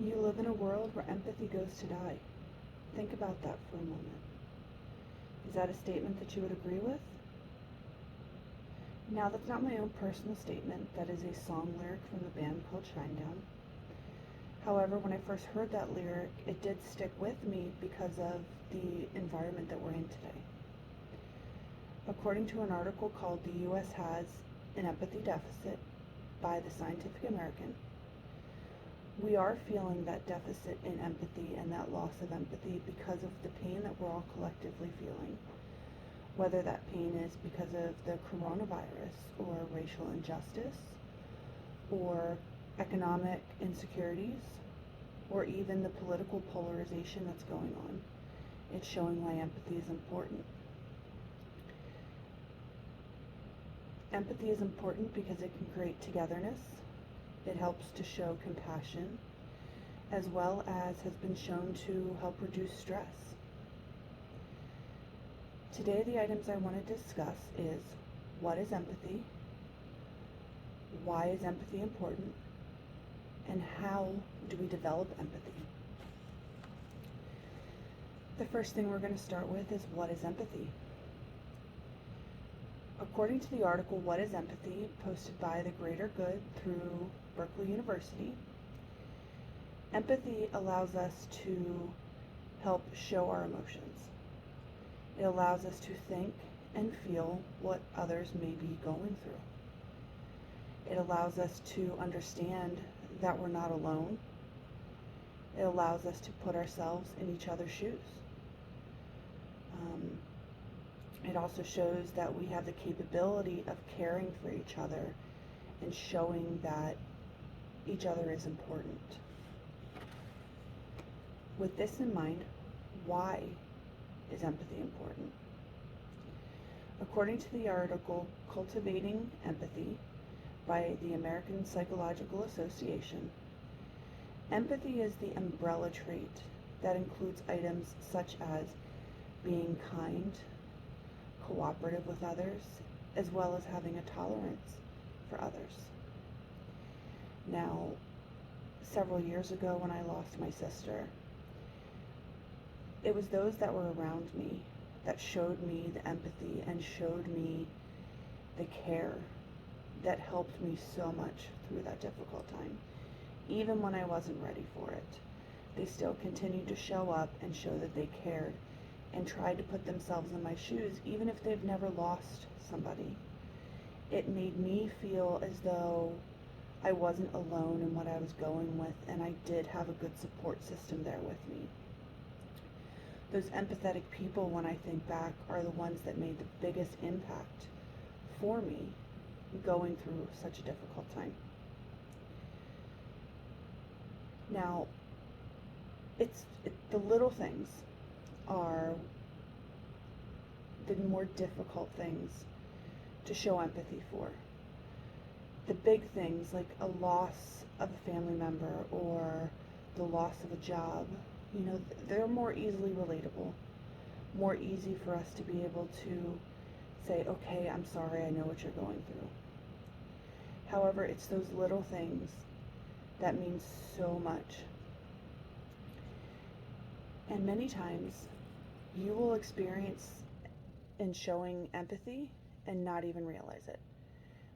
You live in a world where empathy goes to die. Think about that for a moment. Is that a statement that you would agree with? Now, that's not my own personal statement. That is a song lyric from the band called Shinedown. However, when I first heard that lyric, it did stick with me because of the environment that we're in today. According to an article called "The U.S. Has an Empathy Deficit" by the Scientific American, we are feeling that deficit in empathy and that loss of empathy because of the pain that we're all collectively feeling. Whether that pain is because of the coronavirus or racial injustice or economic insecurities or even the political polarization that's going on. It's showing why empathy is important. Empathy is important because it can create togetherness. It helps to show compassion, as well as has been shown to help reduce stress. Today, the items I want to discuss is what is empathy, why is empathy important, and how do we develop empathy. The first thing we're going to start with is what is empathy. According to the article What is Empathy, posted by The Greater Good through Berkeley University, empathy allows us to help show our emotions. It allows us to think and feel what others may be going through. It allows us to understand that we're not alone. It allows us to put ourselves in each other's shoes. It also shows that we have the capability of caring for each other and showing that each other is important. With this in mind, why is empathy important? According to the article Cultivating Empathy by the American Psychological Association, empathy is the umbrella trait that includes items such as being kind, cooperative with others, as well as having a tolerance for others. Now, several years ago when I lost my sister, it was those that were around me that showed me the empathy and showed me the care that helped me so much through that difficult time. Even when I wasn't ready for it, they still continued to show up and show that they cared and tried to put themselves in my shoes, even if they've never lost somebody. It made me feel as though I wasn't alone in what I was going with, and I did have a good support system there with me. Those empathetic people, when I think back, are the ones that made the biggest impact for me going through such a difficult time. Now, the little things are the more difficult things to show empathy for. The big things like a loss of a family member or the loss of a job, they're more easily relatable, more easy for us to be able to say, okay, I'm sorry, I know what you're going through. However, it's those little things that mean so much. And many times you will experience in showing empathy and not even realize it.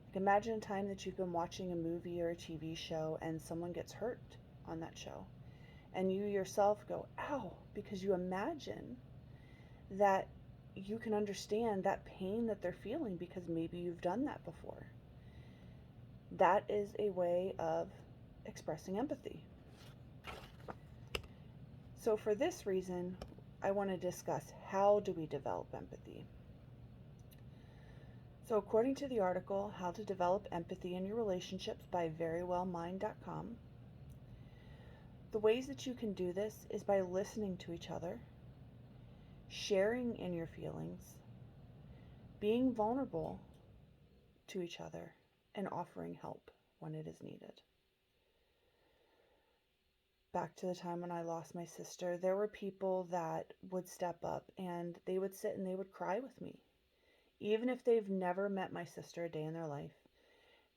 Like, imagine a time that you've been watching a movie or a TV show and someone gets hurt on that show. And you yourself go, ow, because you imagine that you can understand that pain that they're feeling because maybe you've done that before. That is a way of expressing empathy. So for this reason, I want to discuss how do we develop empathy. So according to the article, How to Develop Empathy in Your Relationships by verywellmind.com, the ways that you can do this is by listening to each other, sharing in your feelings, being vulnerable to each other, and offering help when it is needed. Back to the time when I lost my sister, there were people that would step up and they would sit and they would cry with me. Even if they've never met my sister a day in their life,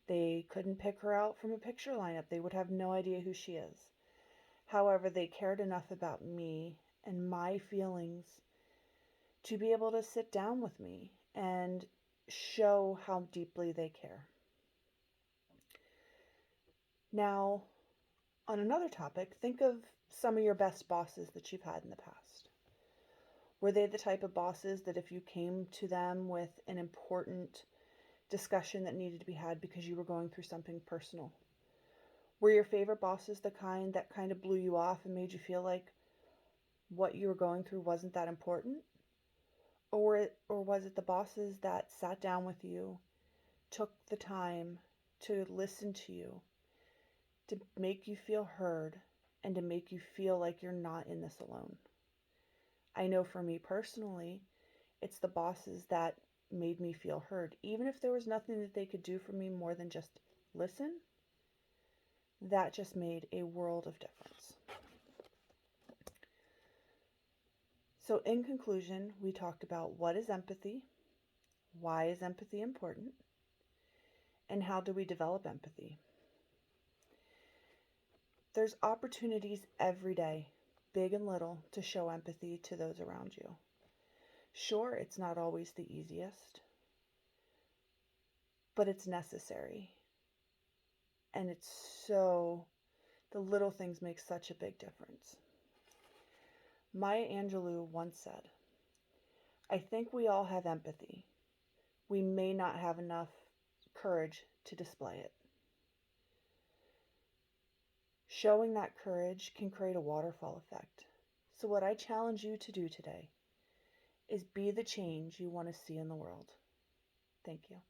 they couldn't pick her out from a picture lineup. They would have no idea who she is. However, they cared enough about me and my feelings to be able to sit down with me and show how deeply they care. Now, on another topic, think of some of your best bosses that you've had in the past. Were they the type of bosses that if you came to them with an important discussion that needed to be had because you were going through something personal? Were your favorite bosses the kind that kind of blew you off and made you feel like what you were going through wasn't that important? Or was it the bosses that sat down with you, took the time to listen to you, to make you feel heard, and to make you feel like you're not in this alone? I know for me personally, it's the bosses that made me feel heard. Even if there was nothing that they could do for me more than just listen, that just made a world of difference. So, in conclusion, we talked about what is empathy, why is empathy important, and how do we develop empathy. There's opportunities every day, big and little, to show empathy to those around you. Sure, it's not always the easiest, but it's necessary. And the little things make such a big difference. Maya Angelou once said, "I think we all have empathy. We may not have enough courage to display it." Showing that courage can create a waterfall effect. So what I challenge you to do today is be the change you want to see in the world. Thank you.